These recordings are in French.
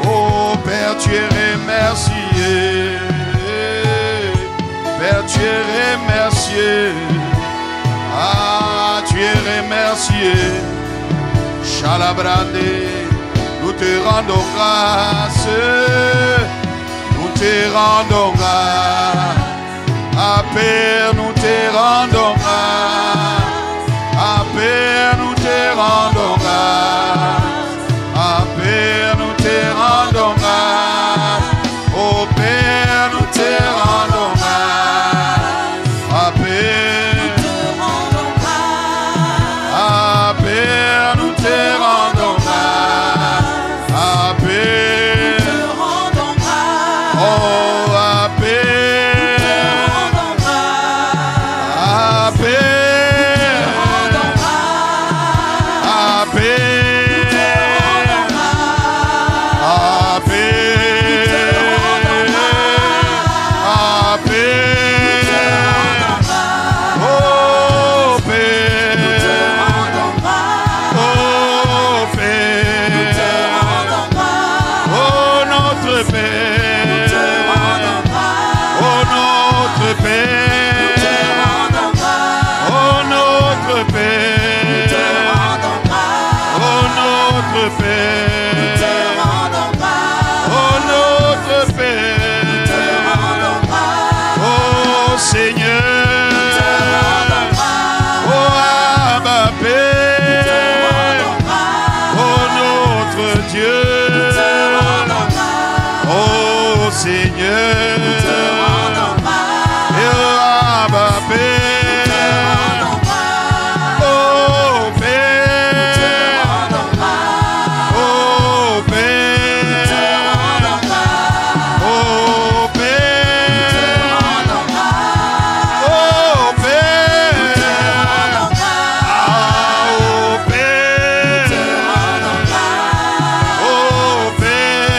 Oh Père, tu es remercié. Père, tu es remercié. Ah, tu es remercié. Chalabrande, nous te rendons grâce. Nous te rendons grâce. Ah Père, nous te rendons grâce. Ah Père, nous te rendons grâce. Ah Père, nous te rendons grâce. Oh Père, nous te rendons grâce. Ah Père, ah Père, nous te rendons grâce. Ah Père, oh ah Père, ah Père, ah Père, ah Père, ah Père, oh Père, oh Père, oh notre Père, oh notre Père, oh notre Père, oh notre Père, oh notre Père, oh Seigneur, oh Abba Père, oh notre Dieu, oh Seigneur, et oh Abba Père, oh Père, oh Père, oh Père, oh Père, ah oh Père, oh Père,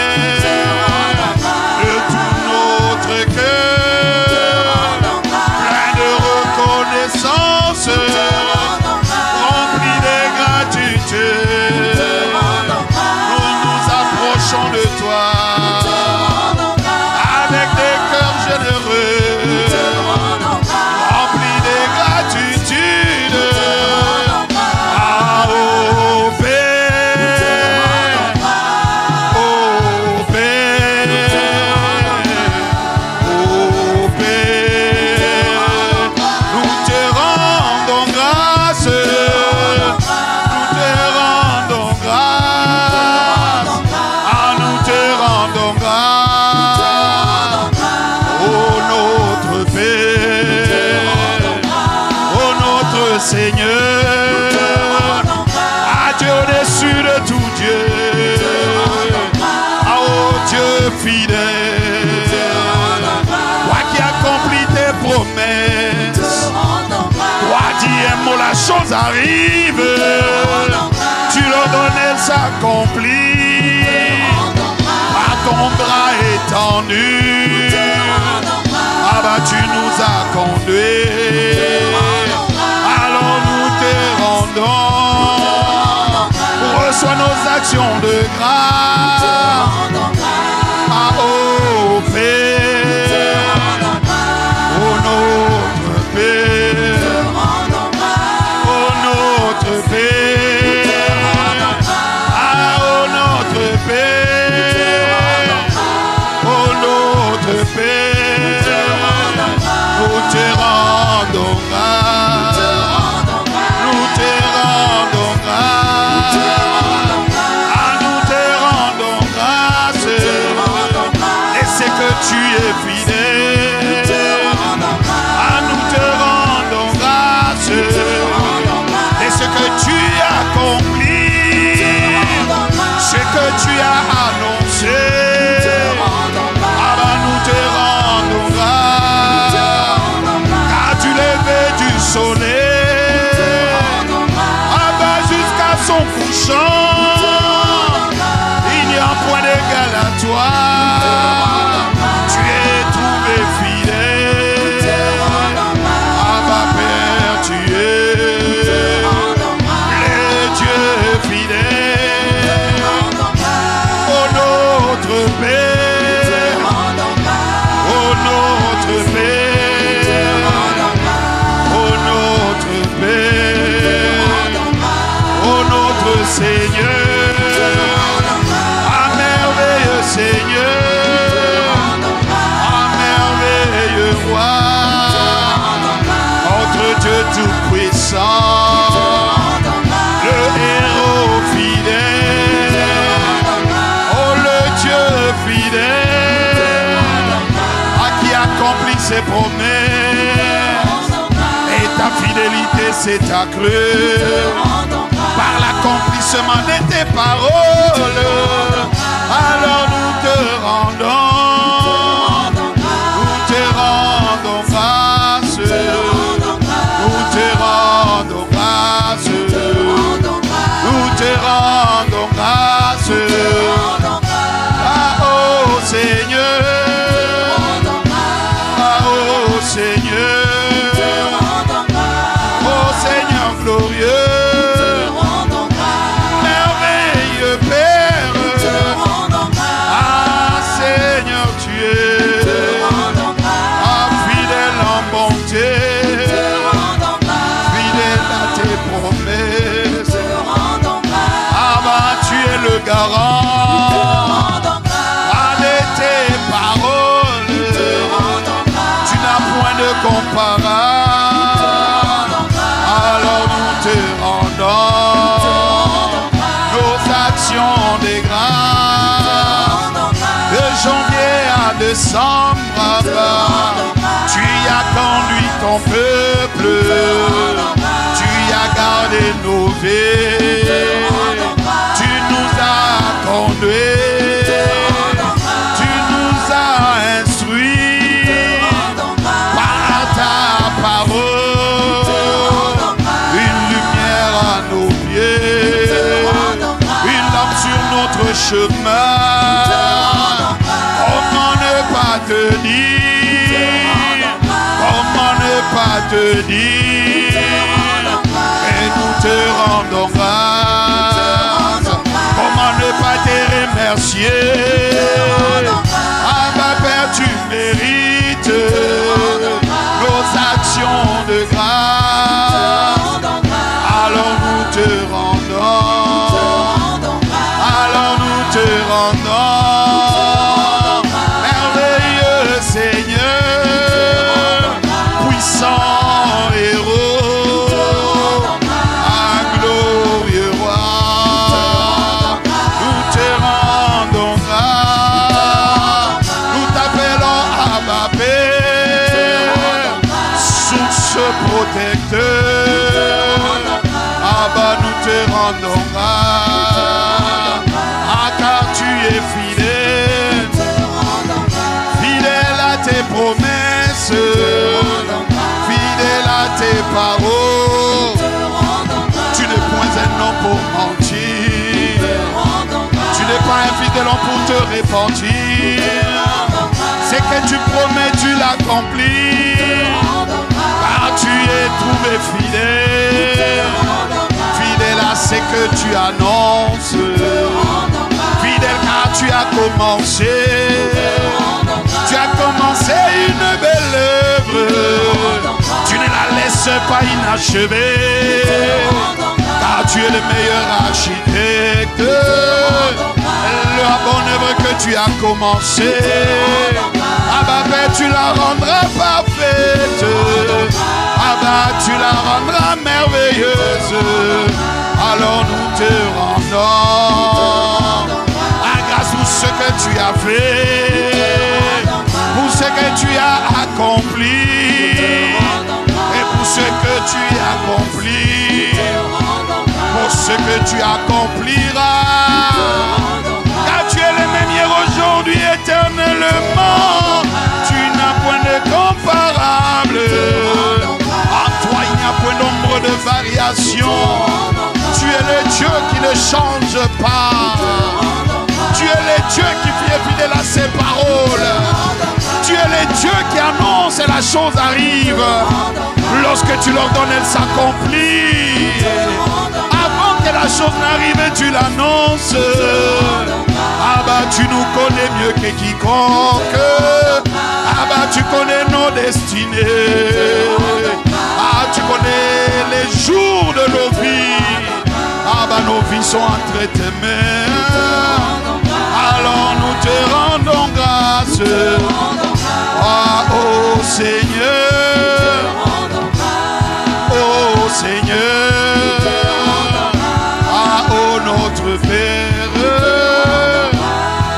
de tout notre cœur, plein de reconnaissance, rempli de gratitude, nous nous approchons de toi avec des cœurs généreux, remplis de gratitude. Ah oh Père, oh Père, oh Père, nous te rendons grâce, nous te rendons grâce, ah nous te rendons grâce, oh notre Père, oh notre Seigneur, à Dieu au-dessus de tout Dieu, la chose arrive, tu l'ordonnes, elle s'accomplit. Par ton bras étendu, ah bah tu nous as conduits. Alors nous te rendons. Reçois nos actions de grâce. Ah oh Père, oh notre Père, oh notre Père, ah oh notre Père, oh notre Père, nous te rendons grâce, nous te rendons grâce, ah nous te rendons grâce, et c'est que tu es fidèle, ah nous te rendons grâce, et ce que tu as accompli, ce que tu as annoncé, ah bah nous te rendons grâce, car tu levais du soleil, ah bah jusqu'à son couchant, il n'y a un point d'égal à toi, tu es trouvé fidèle, ah bah Père tu es le Dieu fidèle, oh notre Père, oh notre Père, oh notre Père, oh notre Seigneur, ah merveilleux Seigneur, ah merveilleux Roi, notre Dieu tout-puissant, le héros fidèle, oh le Dieu fidèle, à qui accomplit ses promesses, et ta fidélité c'est accrue par l'accomplissement de tes paroles. Alors nous te rendons grâce, nous te rendons grâce, nous te rendons grâce, ah oh Seigneur, ah oh Seigneur, oh Seigneur glorieux, merveilleux Père, ah Seigneur tu es, ah fidèle en bonté, fidèle à tes promesses, ah bah tu es le garant, ah de tes paroles, tu n'as point de comparable, alors nous te rendons nos actions de grâce, de janvier à décembre, tu y as conduit ton peuple, tu y as gardé nos vies, tu nous as conduits, tu nous as instruits par ta parole, une lumière à nos pieds, une lampe sur notre chemin. Comment ne pas te dire, comment ne pas te dire, et nous te rendons grâce, comment ne pas te remercier, ah ma Père tu mérites nos actions de grâce, alors nous te rendons, alors nous te rendons. Seigneur, puissant héros, un glorieux roi, nous te rendons grâce, nous t'appelons Abba Père, source protecteur, Abba nous te rendons grâce, ah car tu es fidèle, fidèle à tes promesses, fidèle à tes paroles, nous allons pour te repentir. C'est que tu promets, tu l'accomplis. Car tu es trouvé fidèle. Fidèle à ce que tu annonces. Fidèle car tu as commencé. Tu as commencé une belle œuvre. Tu ne la laisses pas inachevée. Car tu es le meilleur architecte. La bonne œuvre que tu as commencé, ah bah ben tu la rendras parfaite. Ah bah tu la rendras merveilleuse. Alors nous te rendons grâce pour ce que tu as fait, pour ce que tu as accompli, et pour ce que tu accomplis, pour ce que tu accompliras. Car tu es le même hier, aujourd'hui, éternellement. Tu n'as point de comparable. En toi il n'y a point d'ombre de variation. Tu es le Dieu qui ne change pas. Tu es le Dieu qui est fidèle à ses paroles. Tu es le Dieu qui annonce et la chose arrive. Lorsque tu l'ordonnes, elle s'accomplit. Avant que la chose n'arrive, tu l'annonces. Ah bah tu nous connais mieux que quiconque. Ah bah tu connais nos destinées. Ah tu connais les jours de nos vies. Ah bah nos vies sont entre tes mains. Alors nous te rendons grâce. Ah oh Seigneur. Oh Seigneur. Ah oh notre Père.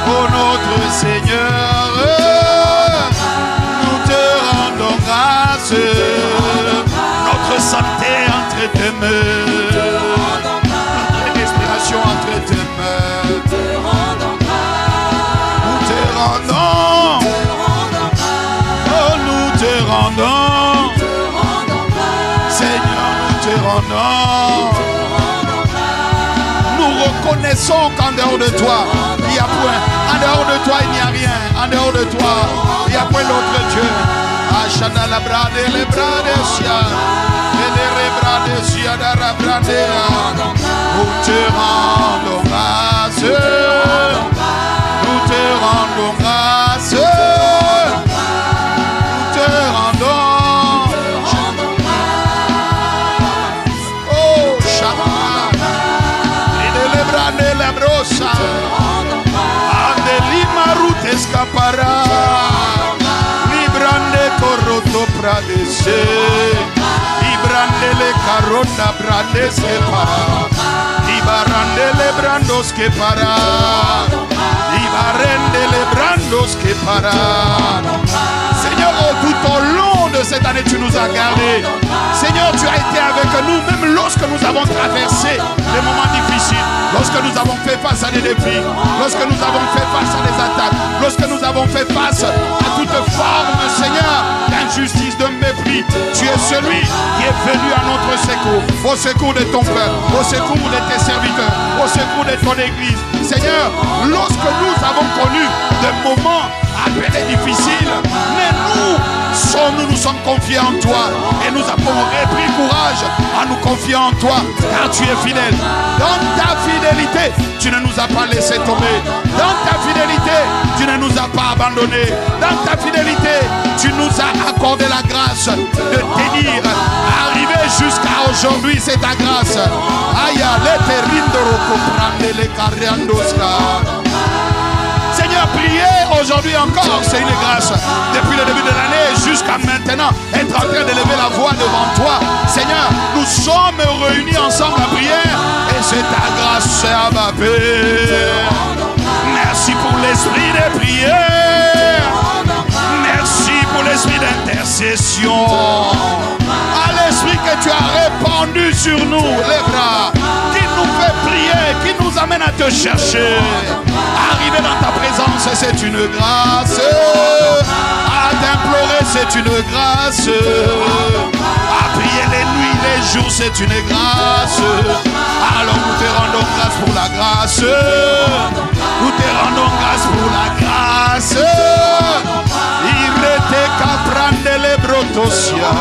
Oh notre Seigneur. Nous te rendons grâce. Notre santé entre tes mains. Notre respiration entre tes mains. Nous te rendons. Oh nous te rendons. Seigneur, nous te rendons. Nous reconnaissons qu'en dehors de toi, il n'y a point. En dehors de toi, il n'y a rien. En dehors de toi, il n'y a point d'autre Dieu. Ashana la brade, les brades, sia. Et les brades, sia, la brade. Nous te rendons grâce. Nous te rendons grâce. Nous te rendons. Oh, Shama. Et les brades, la brossa. Ande limarut escapara. Librande corroto pradese. Librande le carota pradese para. Libarande le brandos que para. Libarende le brandos que para. Seigneur, tout au long de cette année, tu nous as gardés. Seigneur, tu as été avec nous, même lorsque nous avons traversé des moments difficiles, lorsque nous avons fait face à des défis, lorsque nous avons fait face à des attaques, lorsque nous avons fait face à toute forme, Seigneur, d'injustice, de mépris. Tu es celui qui est venu à notre secours, au secours de ton peuple, au secours de tes serviteurs, au secours de ton église. Seigneur, lorsque nous avons connu des moments appelés difficiles, mais nous sommes confiés en toi et nous avons repris courage en nous confiant en toi, car tu es fidèle. Dans ta fidélité, tu ne nous as pas laissé tomber. Dans ta fidélité, tu ne nous as pas abandonnés. Dans ta fidélité, tu nous as accordé la grâce de tenir, arriver jusqu'à aujourd'hui, c'est ta grâce. Aya, Seigneur, prier aujourd'hui encore, c'est une grâce. Depuis le début de l'année jusqu'à maintenant, être en train d'élever la voix devant toi. Seigneur, nous sommes réunis ensemble à prière et c'est ta grâce, Abba Père. Merci pour l'esprit de prière. Merci pour l'esprit d'intercession. À l'esprit que tu as répandu sur nous, les bras, qui nous fait prier, qui nous amène à te chercher. Arriver dans ta présence, c'est une grâce. À t'implorer, c'est une grâce. À prier les nuits, les jours, c'est une grâce. À Alors nous te rendons grâce pour la grâce. Nous te rendons grâce pour la grâce. Irete caprande les brotosia.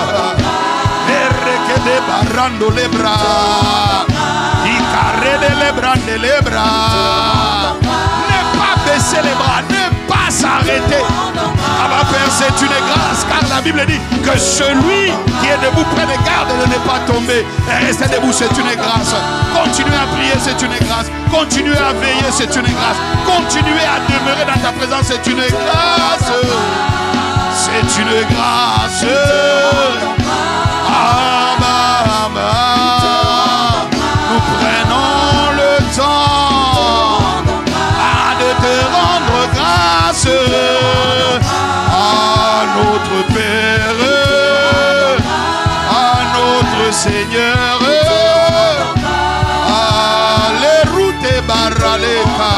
Ereke de barrando les bras. Icarede les brande les bras. Ne pas baisser les bras, ne pas s'arrêter. Abba Père, c'est une grâce, car la Bible dit que celui qui est debout près des gardes ne n'est pas tombé. Et rester debout, c'est une grâce. Continuer à prier, c'est une grâce. Continuer à veiller, c'est une grâce. Continuer à demeurer dans ta présence, c'est une grâce. C'est une grâce. Abba, Abba. Nous prenons le temps de te rendre grâce. Notre Père, à notre Seigneur, les routes et baraleka,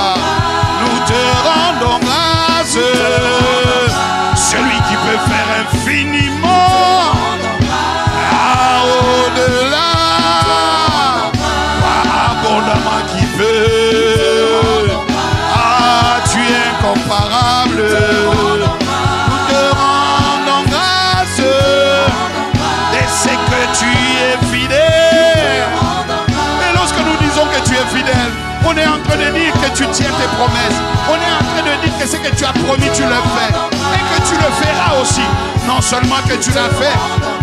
nous te rendons grâce. Celui qui peut faire infiniment au-delà, abondamment qui peut. Tu es incomparable. Fidèle. On est en train de dire que tu tiens tes promesses. On est en train de dire que ce que tu as promis, tu le fais. Et que tu le feras aussi. Non seulement que tu l'as fait,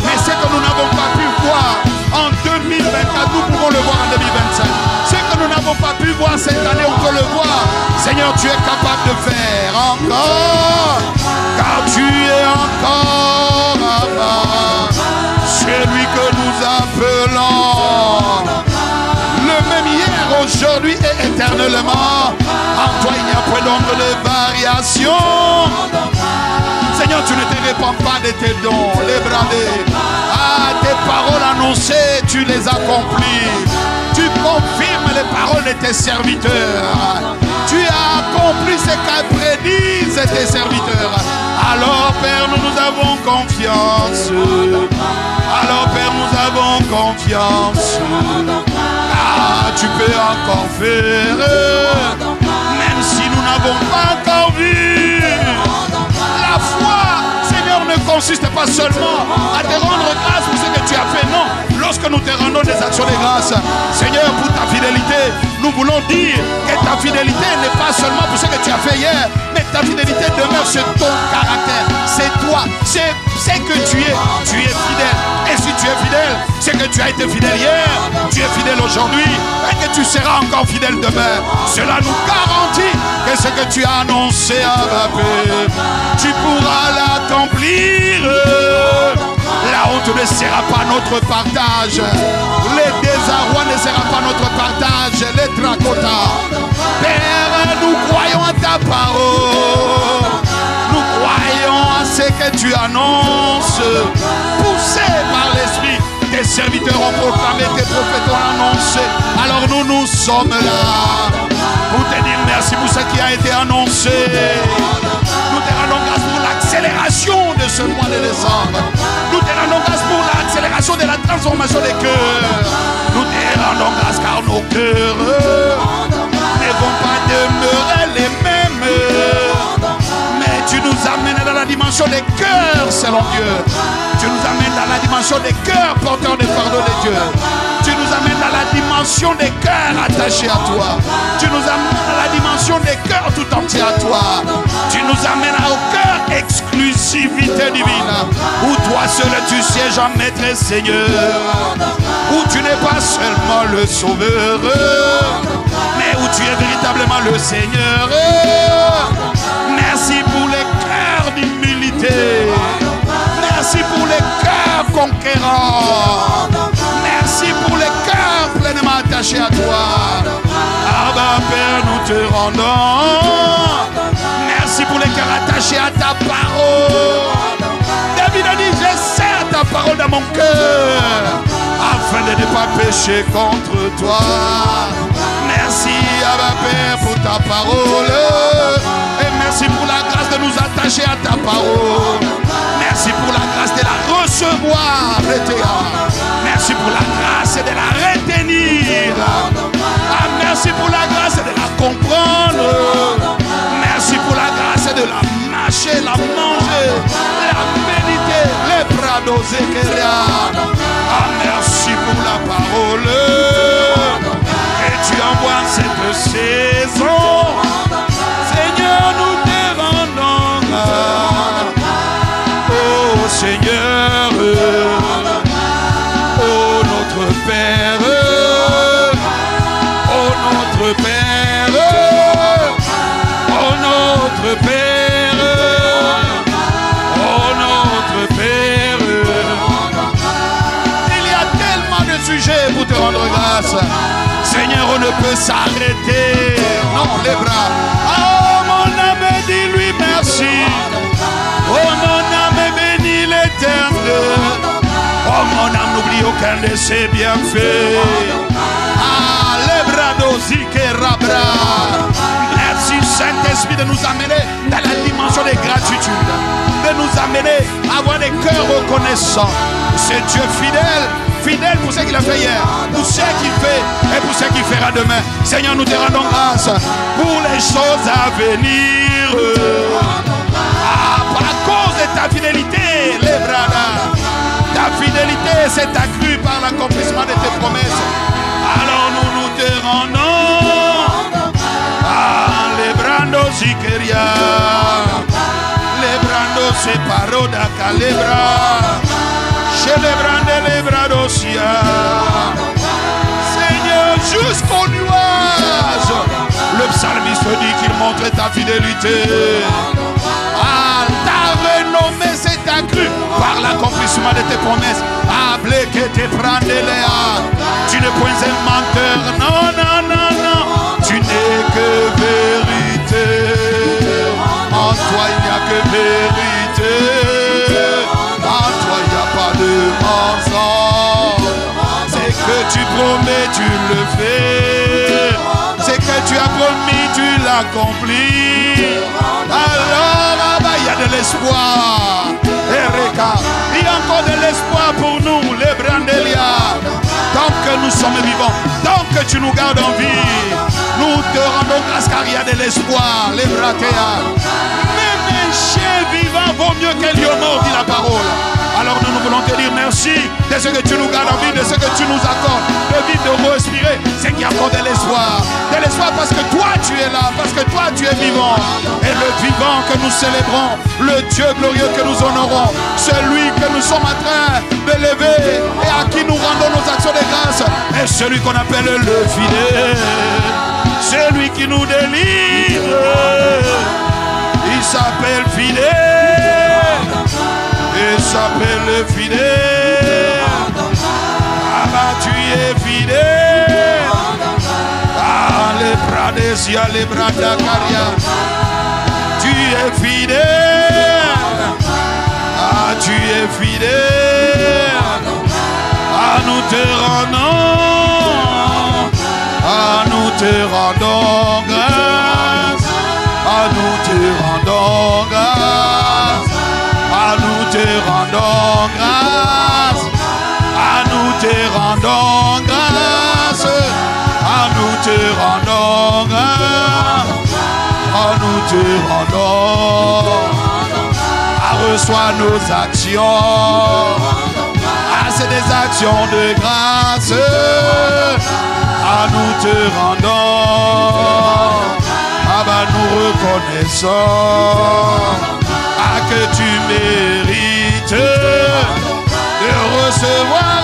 mais ce que nous n'avons pas pu voir en 2024, nous pouvons le voir en 2025. Ce que nous n'avons pas pu voir cette année, on peut le voir. Seigneur, tu es capable de faire encore. Car tu es encore Abba, celui que nous appelons. Le même hier, aujourd'hui et éternellement. En toi il n'y a point d'ombre de variation. Seigneur, tu ne te répands pas de tes dons, les bradés. Tes paroles annoncées, tu les accomplis. Tu confirmes les paroles de tes serviteurs. Tu as accompli ce qu'a prédit tes serviteurs. Alors Père, nous avons confiance. Alors Père, nous avons confiance. Tu peux encore faire, même si nous n'avons pas encore vu. La foi, Seigneur, ne consiste pas seulement à te rendre grâce pour ce que tu as fait. Non, lorsque nous te rendons des actions de grâce, Seigneur, pour ta fidélité, nous voulons dire que ta fidélité n'est pas seulement pour ce que tu as fait hier, mais ta fidélité demeure sur ton caractère. C'est toi, c'est ce que tu es fidèle. Et si tu es fidèle, c'est que tu as été fidèle hier, tu es fidèle aujourd'hui, et que tu seras encore fidèle demain. Cela nous garantit que ce que tu as annoncé à Père, tu pourras l'accomplir. La honte ne sera pas notre partage. Les désarrois ne sera pas notre partage. Les tracotas. Père, nous croyons à ta parole. Nous croyons à ce que tu annonces. Poussés par l'Esprit, tes serviteurs ont proclamé, tes prophètes ont annoncé. Alors nous sommes là pour te dire merci pour ce qui a été annoncé. Nous te rendons grâce pour l'accélération de ce mois de décembre. Nous te rendons grâce pour l'accélération de la transformation des cœurs. Nous te rendons grâce car nos cœurs ne vont pas demeurer les mêmes. Mais tu nous amènes dans la dimension des cœurs selon Dieu. Tu nous amènes dans la dimension des cœurs porteurs des fardeaux de Dieu. Tu nous amènes dans la dimension des cœurs attachés à toi. Tu nous amènes dans la dimension des cœurs tout entiers à toi. Tu nous amènes au cœur exclusivité divine. Où toi seul tu sièges en maître et Seigneur. Où tu n'es pas seulement le sauveur, mais où tu es véritablement le Seigneur. Merci pour les cœurs d'humilité. Merci pour les cœurs conquérants. Merci pour les cœurs pleinement attachés à toi. Abba Père, nous te rendons. Merci pour les cœurs attachés à ta parole. David a dit, je serre ta parole dans mon cœur afin de ne pas pécher contre toi. Merci Abba Père pour ta parole. Et merci pour la grâce de nous attacher à ta parole. Merci pour la grâce de la recevoir. Merci pour la grâce de la retenir. Merci pour la grâce de la comprendre. Merci pour la grâce de la mâcher, la manger, la méditer. Les prados et ah, merci pour la parole que tu envoies en cette saison. Seigneur, nous te rendons grâce. Oh Seigneur, oh notre Père, oh notre Père, oh notre Père, oh notre Père. Il y a tellement de sujets pour te rendre grâce. Seigneur, on ne peut s'arrêter. Non, les bras. Oh mon âme, dis-lui merci. Oh mon âme, bénis l'Éternel. Oh mon âme, n'oublie aucun de ses bienfaits. Ah, les bras d'Ozique Rabra. Merci Saint-Esprit de nous amener dans la dimension des gratitudes. De nous amener à avoir des cœurs reconnaissants. C'est Dieu fidèle. Fidèle pour ce qu'il a fait hier, pour ce qu'il fait et pour ce qu'il fera demain. Seigneur, nous te rendons grâce pour les choses à venir. Ah, à cause de ta fidélité, les bradas. Ta fidélité s'est accrue par l'accomplissement de tes promesses. Alors nous te rendons. Ah, les brandos Ikeria, les brandos séparés d'Akalebra. Célébrande les bras d'Ossia. Seigneur, jusqu'aux nuages. Le psalmiste dit qu'il montre ta fidélité. Ah, ta renommée s'est accrue par l'accomplissement de tes promesses. Appelé que te prendre Léa. Tu n'es point un menteur. Non, non, non, non. Tu n'es que vérité. En toi, il n'y a que vérité. C'est que tu promets, tu le fais. C'est que tu as promis, tu l'accomplis. Alors, il y a de l'espoir. Ereka, il y a encore de l'espoir pour nous, les Brandelia. Tant que nous sommes vivants, tant que tu nous gardes en vie, nous te rendons grâce car il y a de l'espoir, les Bratea. Même un chien vivant vaut mieux qu'un lion mort, dit la parole. Alors nous voulons te dire merci de ce que tu nous gardes en vie, de ce que tu nous accordes, de vivre, de respirer, c'est qu'il y a encore de l'espoir. De l'espoir parce que toi tu es là, parce que toi tu es vivant. Et le vivant que nous célébrons, le Dieu glorieux que nous honorons, celui que nous sommes en train de lever et à qui nous rendons nos actions de grâce, est celui qu'on appelle le fidèle, celui qui nous délivre. Il s'appelle fidèle. Il s'appelle le fidèle. Ah bah tu es fidèle. Ah les Pradesia, les Bradacaria. Tu es fidèle. Ah tu es fidèle. Ah nous te rendons. Ah nous te rendons grâce. Ah nous te rendons grâce. Ah nous te rendons grâce. Ah nous te rendons grâce. Ah nous te rendons grâce. Ah nous te rendons. Ah reçois nos actions. Ah c'est des actions de grâce. Ah nous te rendons. Ah bah nous reconnaissons. Ah que tu mérites de recevoir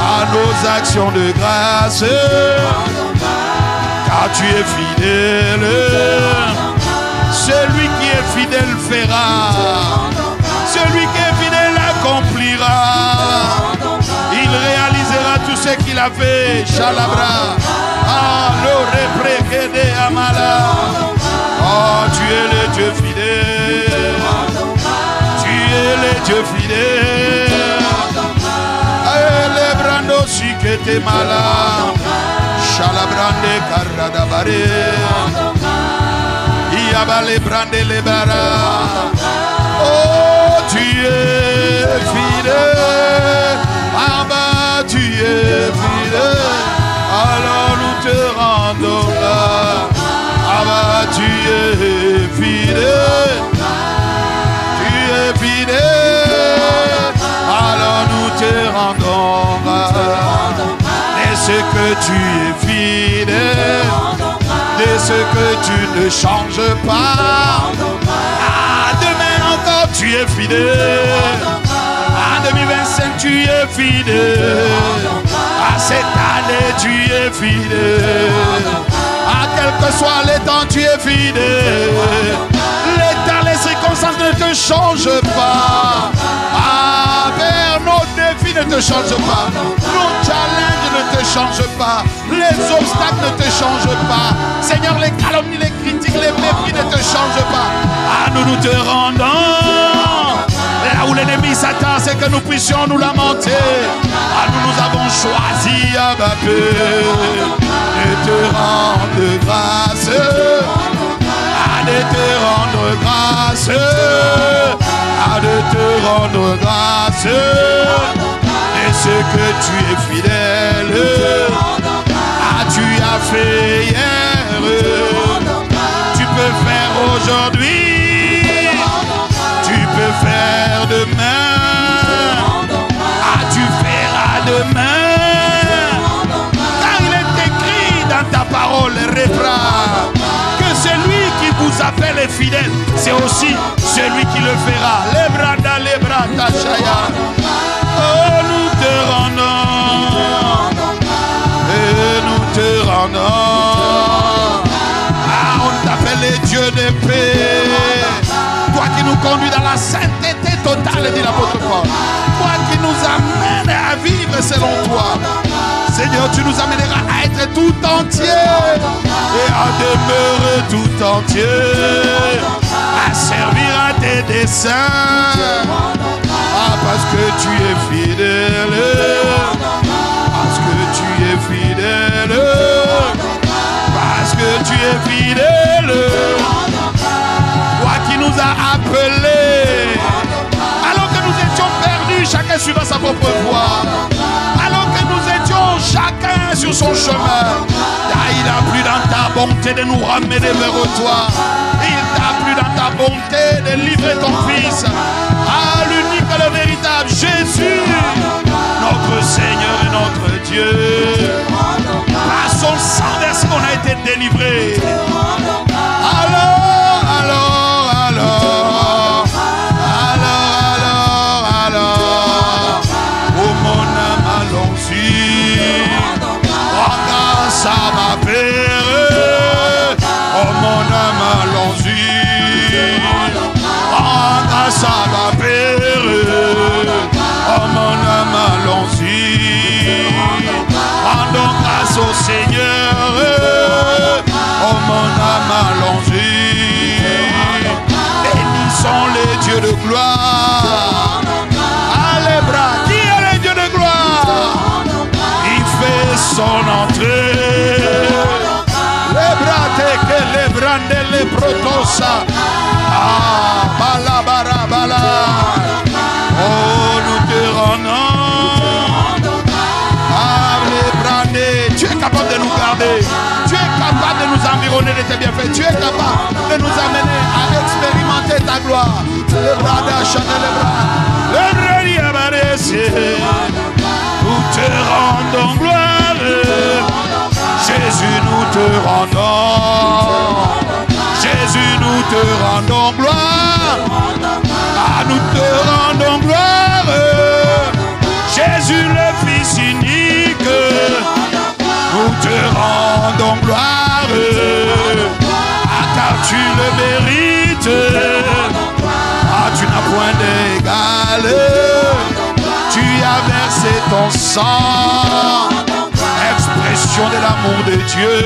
à nos actions de grâce, car tu es fidèle. Celui qui est fidèle fera, celui qui est fidèle accomplira. Il réalisera tout ce qu'il a fait. Shalabra, ah le repréqué Amala. Oh, tu es le Dieu fidèle. Tu es le Dieu fidèle. Les brandos si que t'es malade. Chalabrande caradabare. Iaba les brande les bara. Oh, tu es fidèle. Ah bah, tu es fidèle. Ah rendons grâce. De ce que tu es fidèle, de ce que tu ne changes pas. À demain encore tu es fidèle. En 2025 tu es fidèle. À cette année tu es fidèle. À quel que soit les temps tu es fidèle. Les temps, les circonstances ne te changent pas. Père, nos défis ne te changent pas. Nos challenges ne te changent pas. Les obstacles ne te changent pas. Seigneur, les calomnies, les critiques, les mépris ne te changent pas. Nous te rendons. Là où l'ennemi s'attend, c'est que nous puissions nous lamenter. Nous avons choisi, Abba Père, de te rendre grâce. De te rendre grâce. De te rendre grâce. Et ce que tu es fidèle. Tu as fait hier. Tu peux faire aujourd'hui. Tu peux faire demain. Tu feras demain. Car il est écrit dans ta parole, que celui qui vous appelle est fidèle, c'est aussi celui qui le fera. Les bras, tachaya. Oh, nous te rendons. Et nous te rendons. On t'appelle les dieux de paix. Toi qui nous conduis dans la sainteté totale, dit l'apôtre Paul. Toi qui nous amènes à vivre selon toi. Seigneur, tu nous amèneras à être tout entier et à demeurer tout entier, à servir à tes desseins. Parce que tu es fidèle, parce que tu es fidèle, parce que tu es fidèle. Toi qui nous as appelés, alors que nous étions perdus, chacun suivant sa propre voie, alors que nous étions chacun sur son chemin, il a plu dans ta bonté de nous ramener vers toi. Il t'a plu dans ta bonté de livrer ton Fils à l'unique et le véritable Jésus, notre Seigneur et notre Dieu. Par son sang versé, on a été délivré. Alors, oh mon âme, allons-y. Rends grâce à ma Père. Oh mon âme, allons-y. Rends grâce à ma Père. Oh mon âme, allons-y. Rendons grâce au Seigneur. Oh mon âme, allons-y. Bénissons les dieux de gloire. Allez, bras, qui est le Dieu de gloire? Il fait son entrée. Les bras, les brandes, les protosa. Balabara, bala. Oh, nous te rendons. Les brandes, tu es capable de nous garder. Tu es capable de nous environner de tes bienfaits. Tu es capable de nous amener à expérimenter ta gloire. Les bras d'achat, les bras. Nous te rendons gloire. Jésus, nous te rendons. Jésus, nous te rendons gloire. Nous te rendons gloire. Jésus, le Fils unique. Nous te rendons gloire. Car tu le mérites. Tu n'as point d'égal. Tu as versé ton sang, expression de l'amour de Dieu.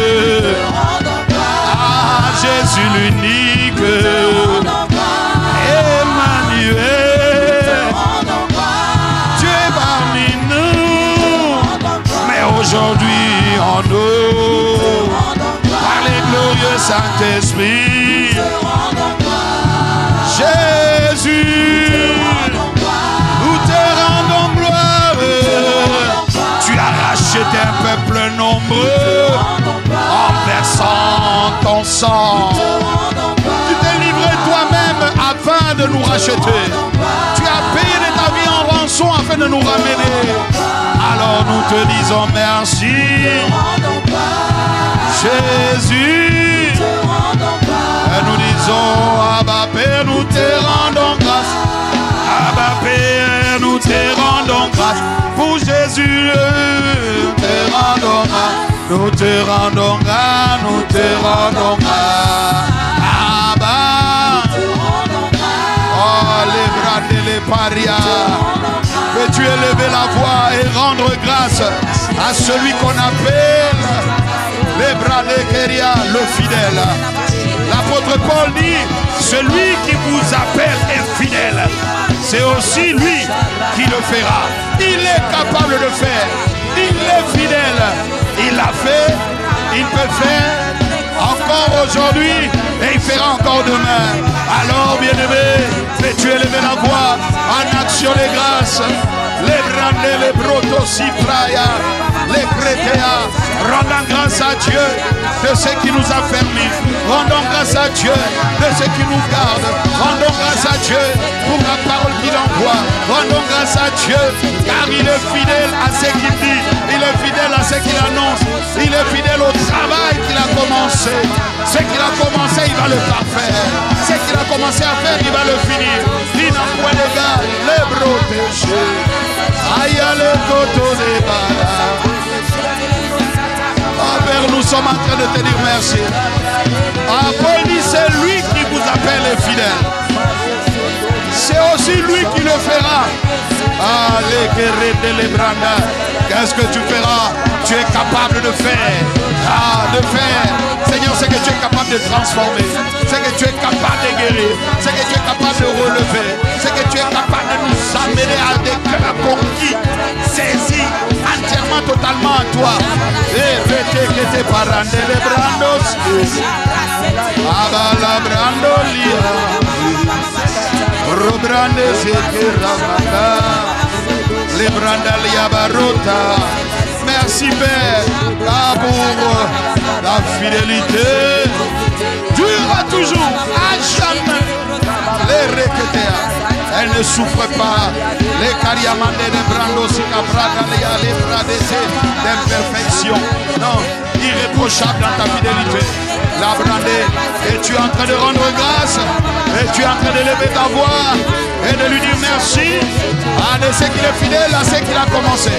Jésus l'unique, Emmanuel, Dieu parmi nous, mais aujourd'hui en nous, par les glorieux Saint-Esprit. Jésus, nous te rendons gloire. Tu as racheté un peuple nombreux en versant ton sang. Tu t'es livré toi-même afin de nous racheter. Tu as payé de ta vie en rançon afin de nous ramener. Alors te disons merci. Jésus, et nous disons Abba Père, nous te rendons grâce. Abba Père, nous te rendons grâce. Pour Jésus, nous te rendons grâce. Nous te rendons grâce, nous te rendons grâce. Abba, oh les bras de les parias. Peux-tu élever la voix et rendre grâce à celui qu'on appelle les bras de Kéria, le fidèle. L'apôtre Paul dit, celui qui vous appelle est fidèle. C'est aussi lui qui le fera. Il est capable de faire. Il est fidèle. Il l'a fait. Il peut faire encore aujourd'hui et il fera encore demain. Alors, bien-aimé, fais-tu élever la voix en action de grâce. Les brandés, les brotos, praya, les crétéas, rendons grâce à Dieu de ce qui nous a permis. Rendons grâce à Dieu de ce qui nous garde. Rendons grâce à Dieu pour la parole qu'il envoie. Rendons grâce à Dieu car il est fidèle à ce qu'il dit. Il est fidèle à ce qu'il annonce. Il est fidèle au travail qu'il a commencé. Ce qu'il a commencé, il va le parfaire. Ce qu'il a commencé à faire, il va le finir. Il n'a point d'égal, les protégés. Aïe, les coteaux des balades. Oh Père, nous sommes en train de te dire merci. Ah, Paul dit, c'est lui qui vous appelle les fidèles. C'est aussi lui qui le fera. Ah, les guerriers de l'Ebranda. Qu'est-ce que tu feras? Tu es capable de faire. Ah, de faire. Seigneur, c'est que tu es capable de transformer. C'est que tu es capable de guérir. C'est que tu es capable de relever. C'est que tu es capable de nous amener à des cœurs conquis, saisis entièrement, totalement à toi. Et vete que te parande les brandos. Abala brandolia. Robrande zeke ramanda. Les brandalia barota. Merci Père pour la fidélité. Durera toujours à jamais. Les requêtés, elle ne souffre pas. Les cariamandés de brandos, les bradés d'imperfection. Non, irréprochable dans ta fidélité. La brandée, et tu es en train de rendre grâce. Et tu es en train de lever ta voix et de lui dire merci. Ah, de ce qu'il est fidèle à ce qu'il a commencé.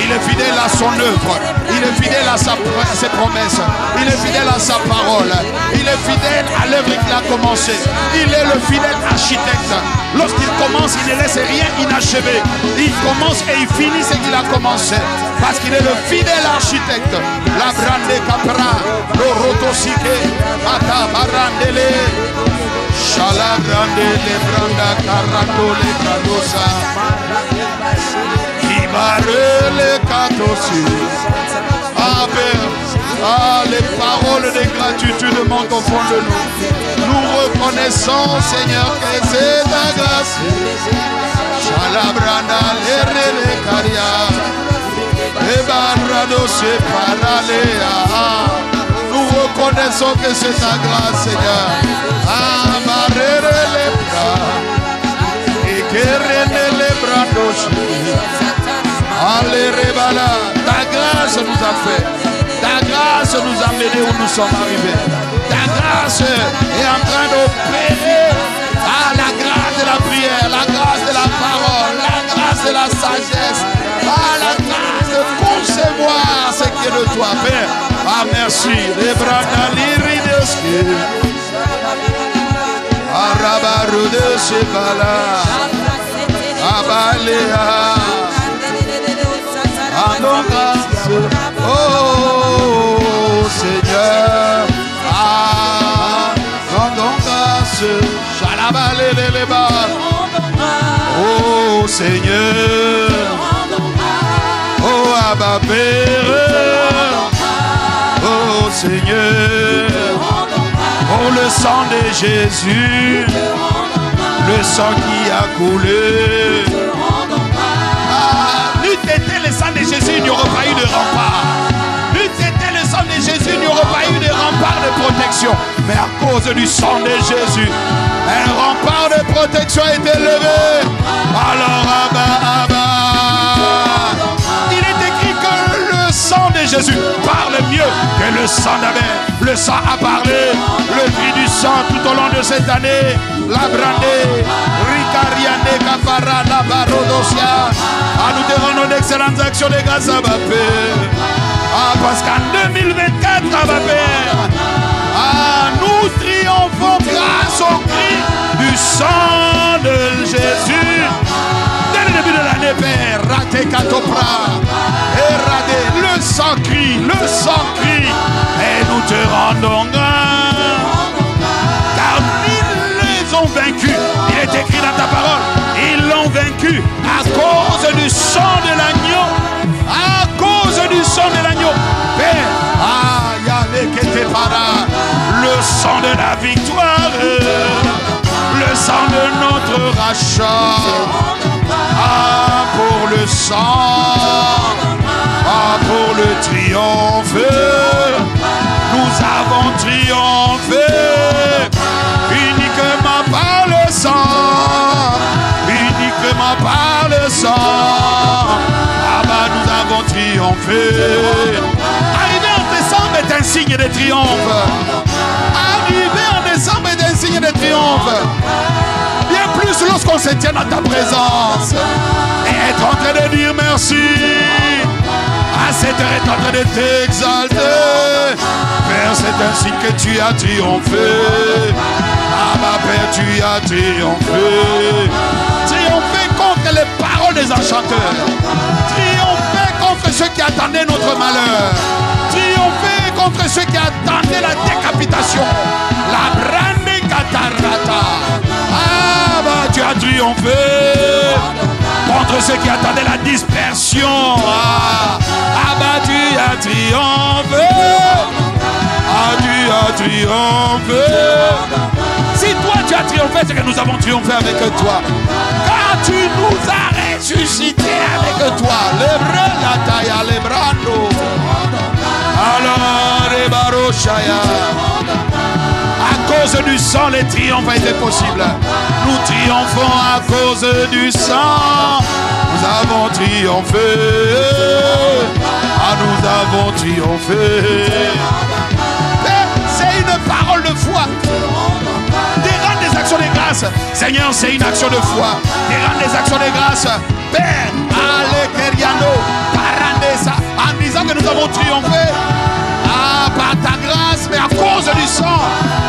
Il est fidèle à son œuvre. Il est fidèle à ses promesses. Il est fidèle à sa parole. Il est fidèle à l'œuvre qu'il a commencé. Il est le fidèle architecte. Lorsqu'il commence, il ne laisse rien inachevé. Il commence et il finit ce qu'il a commencé. Parce qu'il est le fidèle architecte. La brande capra, le rotosike, ata barandele, shala brande le branda carato le bradosa. Le katosi. Ah Père, ah les paroles de gratitude montent au fond de nous. Nous reconnaissons Seigneur que c'est ta grâce. Chalabranda le caria. Et barrado se paralea. Nous reconnaissons que c'est ta grâce Seigneur. Ah barrere les bras. Et que rene les bras d'ochi. Allez, Rebala, ta grâce nous a fait. Ta grâce nous a menés où nous sommes arrivés. Ta grâce est en train d'opérer. Ah, la grâce de la prière, la grâce de la parole, la grâce de la sagesse. Ah, la grâce de concevoir ce qui est de toi, Père. Ah, merci. Rebala, l'irideski. Arabaru de Sebala. Abaléa. Rendons grâce, oh Seigneur, ah, rendons grâce, chalabalélébá, oh Seigneur, oh Abba Père, oh Seigneur, oh le sang de Jésus, le sang qui a coulé. N'était le sang de Jésus, il n'y aurait pas eu de rempart. N'était le sang de Jésus, il n'y aurait pas eu de rempart de protection. Mais à cause du sang de Jésus, un rempart de protection a été levé. Alors, Abba, Abba, il est écrit que mieux que le sang d'Abel. Le sang a parlé, le cri du sang tout au long de cette année. La brandée, Ricariane, Capara, la Barodosia. Ah, nous te rendons d'excellentes actions de grâce à ma Père. Ah, parce qu'en 2024, à ma Père, ah, nous triomphons grâce au cri du sang de Jésus. Dès le début de l'année, Père, raté Katopra, et radé, le sang crie, et nous te rendons grâce. Car ils les ont vaincus. Il est écrit dans ta parole, ils l'ont vaincu à cause du sang de l'agneau. À cause du sang de l'agneau. Père, ah, Yahvé qui te para, le sang de la victoire, le sang de notre rachat. Ah, pour le sang, ah, pour le triomphe, nous avons triomphé uniquement par le sang, uniquement par le sang. Ah bah, nous avons triomphé. Arriver en décembre est un signe de triomphe. Arriver en décembre est un signe de triomphe. Bien plus lorsqu'on se tient dans ta présence et être en train de dire merci. À cette heure est en train de t'exalter. Père, c'est ainsi que tu as triomphé. Ah ma Père, tu as triomphé. Triomphé contre les paroles des enchanteurs. Triomphé contre ceux qui attendaient notre malheur. Triomphé contre ceux qui attendaient la décapitation. La brande catarata. Ah bah tu as triomphé contre ceux qui attendaient la dispersion. Ah bah tu as triomphé. Ah tu as triomphé. Si toi tu as triomphé, c'est que nous avons triomphé avec toi. Car tu nous as ressuscités avec toi. Les la taille, les brando. Alors les barochaya. À cause du sang, les triomphes ont été possibles. Nous triomphons à cause du sang. Nous avons triomphé. Ah, nous avons triomphé. C'est une parole de foi. Des actions de grâce. Seigneur, c'est une action de foi. Des actions de grâce. Père, allez, Keriano, Parandesa, en disant que nous avons triomphé. Ah, par ta grâce, mais à cause du sang.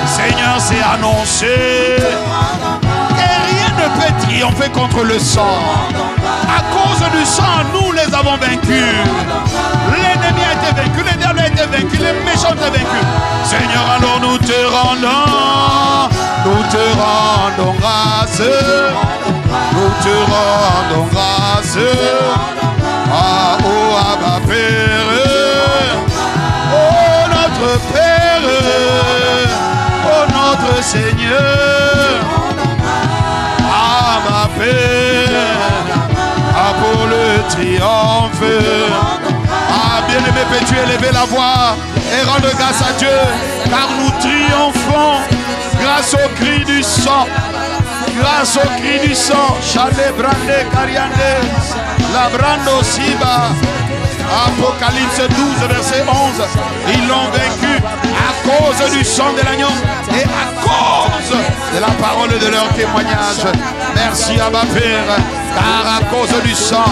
Seigneur, c'est annoncé que rien ne peut triompher contre le sang. À cause du sang, nous les avons vaincus. L'ennemi a été vaincu, le diable a été vaincu, les méchants ont été vaincus. Seigneur, alors nous te rendons grâce. Nous te rendons grâce. Ah, oh, Abba Père. Oh, notre Père. Oh, notre Seigneur. Ah, ma Père. Ah, pour le triomphe. Ah, bien-aimé, peux-tu élever la voix et rendre grâce à Dieu, car nous triomphons grâce au cri du sang. Grâce au cri du sang. Chale brande cariande. La brando siba. Apocalypse 12, verset 11. Ils l'ont vaincu à cause du sang de l'agneau et à cause de la parole de leur témoignage. Merci à ma Père, car à cause du sang,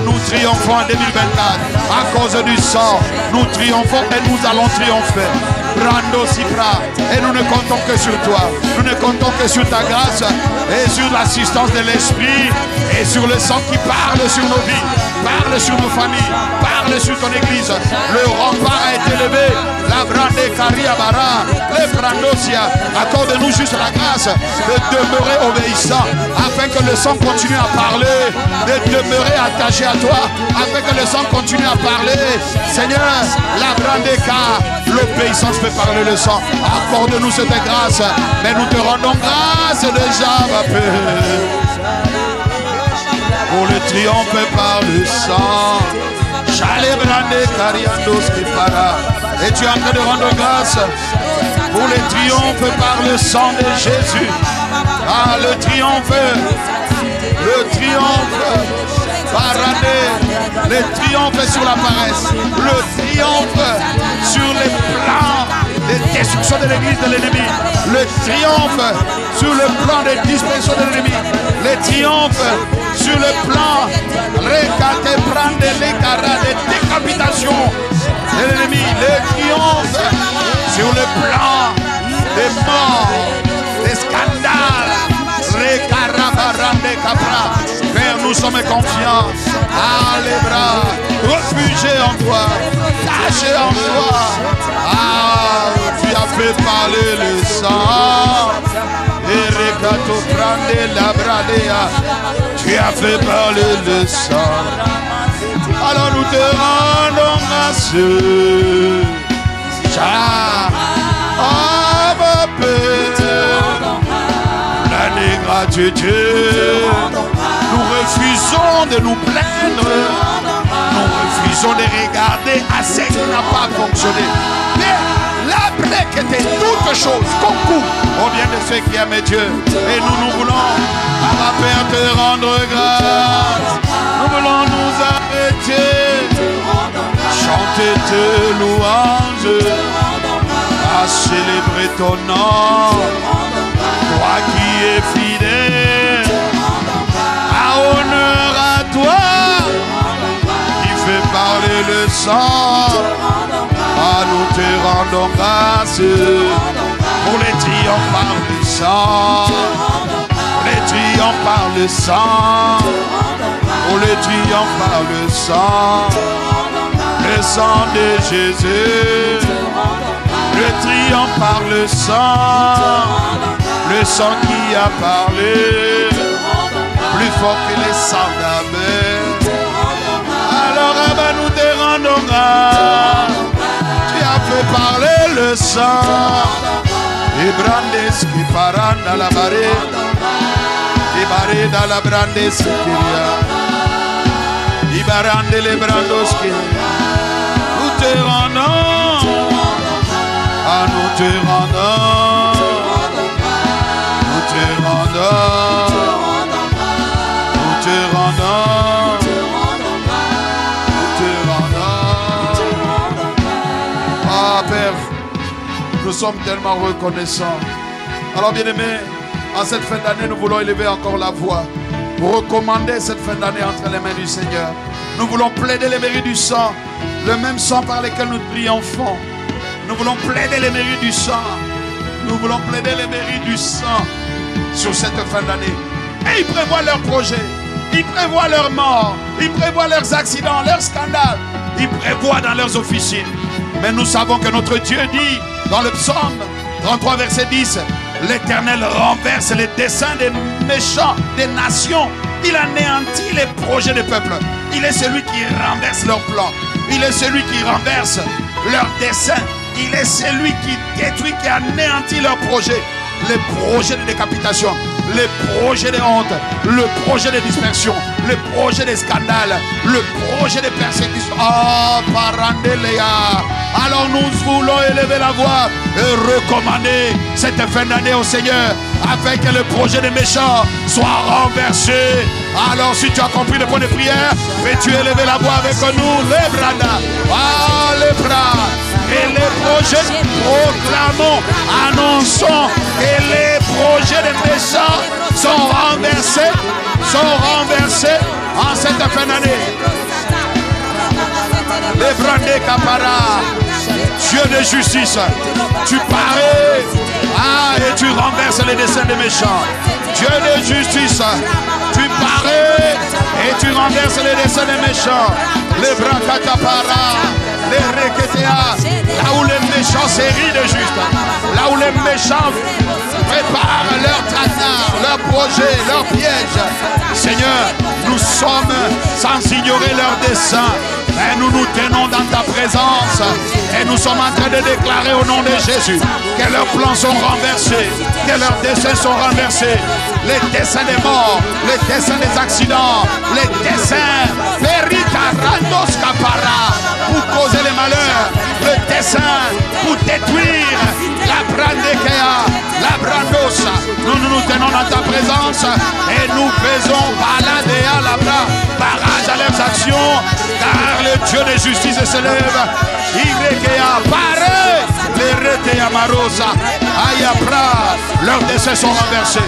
nous triomphons en 2024. À cause du sang, nous triomphons et nous allons triompher. Brando Sipra, et nous ne comptons que sur toi. Nous ne comptons que sur ta grâce et sur l'assistance de l'Esprit et sur le sang qui parle sur nos vies, parle sur nos familles, parle sur ton église. Le rempart a été levé. La brande Kariabara, les brandosia. Accorde-nous juste la grâce de demeurer obéissant afin que le sang continue à parler, de demeurer attaché à toi afin que le sang continue à parler. Seigneur, la brande K, l'obéissance fait parler le sang. Accorde-nous cette grâce, mais nous te rendons grâce déjà, ma Père. Pour le triomphe par le sang. Et tu es en train de rendre grâce pour le triomphe par le sang de Jésus. Ah, le triomphe. Le triomphe. Le triomphe sur la paresse. Le triomphe sur les plans de destruction de l'église de l'ennemi. Le triomphe sur le plan de dispersion de l'ennemi. Le triomphe sur le plan de décapitation de l'ennemi. Le triomphe sur le plan des morts, des scandales. Père, nous sommes confiants. Les bras, réfugiés en toi, cachés en toi. Tu as fait parler le sang. Tu as fait parler le sang. Alors nous te rendons grâce. Ma Père, l'ingratitude. Nous refusons de nous plaindre. Nous refusons de regarder à ce qui n'a pas fonctionné. Mais l'après qui était toute chose concourt au bien de ceux qui aiment Dieu. Et nous voulons, à ma Père, te rendre grâce. Nous voulons nous arrêter, chanter tes louanges, à célébrer ton nom. Toi qui es fidèle, à honneur à toi, qui fait parler le sang. Nous te rendons grâce pour les triomphes par le sang. Les triomphes par le sang. Pour les triomphes par le sang. Le sang de Jésus. Le triomphe par le sang. Le sang qui a parlé. Plus fort que les sangs d'Abel. Alors nous te rendons grâce. Fait parler le sang. Ibrandes qui parent dans la barre. Ibaré dans la brandes qui Ibarande les brandos qui. Nous te rendons. Nous te rendons. Nous te rendons. Nous te rendons. Père, nous sommes tellement reconnaissants. Alors bien-aimés, en cette fin d'année, nous voulons élever encore la voix pour recommander cette fin d'année entre les mains du Seigneur. Nous voulons plaider les mérites du sang, le même sang par lequel nous triomphons. Nous voulons plaider les mérites du sang. Nous voulons plaider les mérites du sang sur cette fin d'année. Et ils prévoient leurs projets, ils prévoient leurs morts, ils prévoient leurs accidents, leurs scandales, ils prévoient dans leurs officines. Mais nous savons que notre Dieu dit dans le psaume 33 verset 10, l'Éternel renverse les desseins des méchants des nations. Il anéantit les projets des peuples. Il est celui qui renverse leurs plans. Il est celui qui renverse leurs desseins. Il est celui qui détruit, qui anéantit leurs projets. Les projets de décapitation, les projets de honte, le projet de dispersion, le projet de scandale, le projet de persécution. Alors nous voulons élever la voix et recommander cette fin d'année au Seigneur afin que le projet des méchants soit renversé. Alors si tu as compris le point de prière, peux-tu élever la voix avec nous? Les bras, les bras. Et les projets, proclamons, annonçons que les projets des méchants sont renversés en cette fin d'année. Les brandés capara, Dieu de justice, tu parais et tu renverses les desseins des méchants. Dieu de justice, tu parais et tu renverses les desseins des méchants. Les bras capara, les reketea, là où les méchants se rient de juste, là où les méchants préparent leurs traquards, leurs projets, leurs pièges. Seigneur, nous sommes sans ignorer leurs desseins. Et nous nous tenons dans ta présence et nous sommes en train de déclarer au nom de Jésus que leurs plans sont renversés, que leurs desseins sont renversés. Les desseins des morts, les desseins des accidents, les desseins Perikarandos Kapara pour causer les malheurs, le dessein pour détruire la Brandekea, la Brandosa. Nous te tenons dans ta présence et nous faisons baladéa là-bas, barrage à leurs actions, car le Dieu de justice se lève. Irekea, paré, Leretea Marosa, Ayapra, leurs décès sont renversés.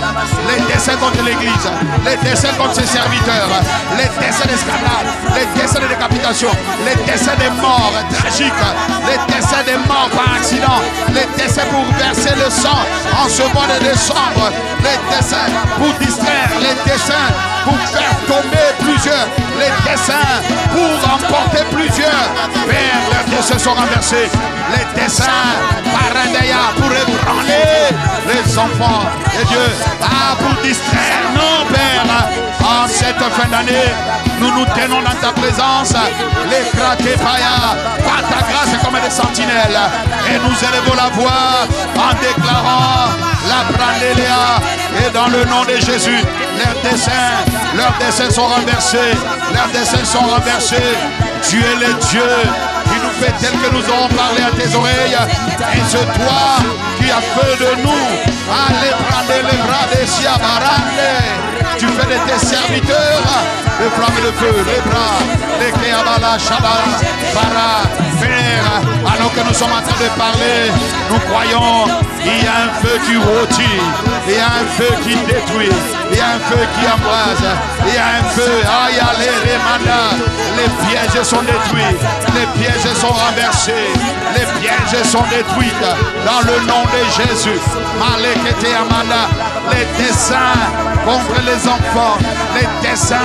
Les décès contre l'Église, les décès contre ses serviteurs, les décès des scandales, les décès de décapitation, les décès des morts tragiques, les décès des morts par accident, les décès pour verser le sang en ce mois de décembre, les décès pour distraire, les décès pour faire tomber plusieurs, les desseins pour emporter plusieurs. Père, leurs desseins sont renversés. Les desseins paradaya pour ébranler les enfants de Dieu. Ah, pour distraire, non, Père. En cette fin d'année, nous nous tenons dans ta présence. Les craqués païens, par ta grâce comme des sentinelles. Et nous élevons la voix en déclarant la brandeléa. Et dans le nom de Jésus, leurs desseins sont renversés. Leurs desseins sont renversés. Tu es le Dieu qui nous fait tel que nous aurons parlé à tes oreilles. Et c'est toi qui as fait de nous. Allez prendre les bras des Siabarande. Tu fais de tes serviteurs le flamme et le feu, les bras, les Keabala, Shabala, Bara, Père. Alors que nous sommes en train de parler, nous croyons il y a un feu qui rôtit, il y a un feu qui détruit, il y a un feu qui embrase, il y a un feu, les pièges sont détruits, les pièges sont renversés, les pièges sont détruits dans le nom de Jésus. Malekete Amanda, les desseins contre les enfants, les desseins,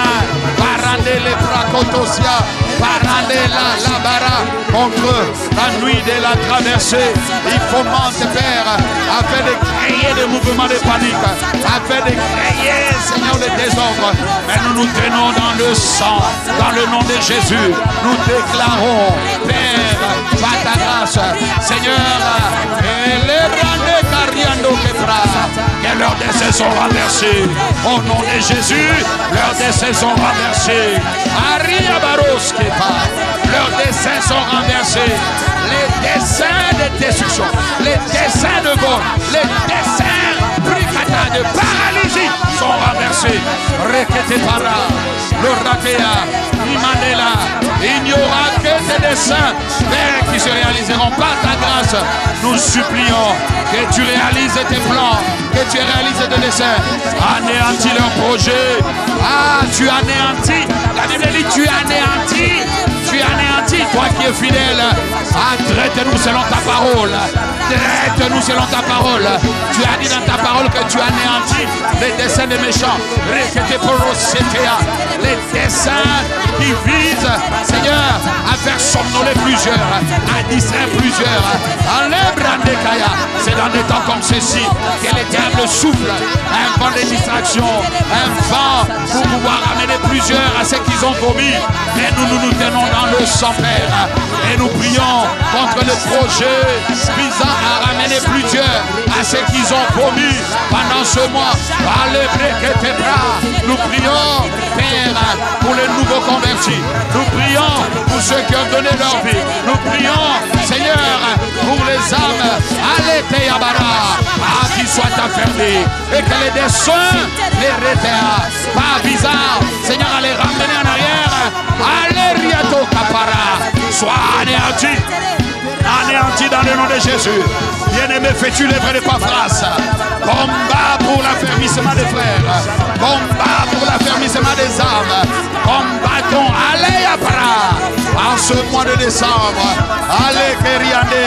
Barande les Bracotosia, Barande la Bara, contre la nuit de la traversée. Il fomente, Père, afin de créer des mouvements de panique, afin de créer, Seigneur, le désordre. Mais nous nous tenons dans le sang, dans le nom de Jésus. Nous déclarons, Père, par ta grâce, Seigneur, et les brandés cariando quebra, que leurs décès sont renversés. Au nom de Jésus, leurs décès sont renversés. Aria Baros Kepa, leurs décès sont renversés. Les desseins de destruction, les desseins de vol, les desseins bricata de paralysie sont renversés. Rekete para, le rakea, Imandela, il n'y aura que tes desseins, Père, qui se réaliseront par ta grâce. Nous supplions que tu réalises tes plans, que tu réalises tes desseins. Anéantis leurs projets. Ah, tu anéantis. La Bible dit tu anéantis. Tu anéantis, toi qui es fidèle. Ah, traite-nous selon ta parole. Traite-nous selon ta parole. Tu as dit dans ta parole que tu anéantis les desseins des méchants. Les desseins qui visent, Seigneur, à faire somnoler plusieurs, à distraire plusieurs. C'est dans des temps comme ceci que les diables soufflent un vent de distraction, un vent pour pouvoir amener plusieurs à ce qu'ils ont commis. Mais nous nous tenons dans le sang, Père, et nous prions contre le projet visant à ramener plusieurs à ce qu'ils ont commis pendant ce mois. Nous prions, Père, pour les nouveaux convertis. Nous prions pour ceux qui ont donné leur vie. Nous prions, Seigneur, pour les âmes. Allez, Teyabara, qu'ils soient affermis et que les desseins, les rétéas, pas bizarre, Seigneur, à les ramener en arrière. Allez, Riato Kapara, sois anéanti. Anéanti dans le nom de Jésus. Bien-aimé, fais-tu l'œuvre de Paphras. Combat pour l'affermissement des frères. Combat pour l'affermissement des âmes. Combattons. Allez, Abra. En ce mois de décembre. Allez, Kériandé.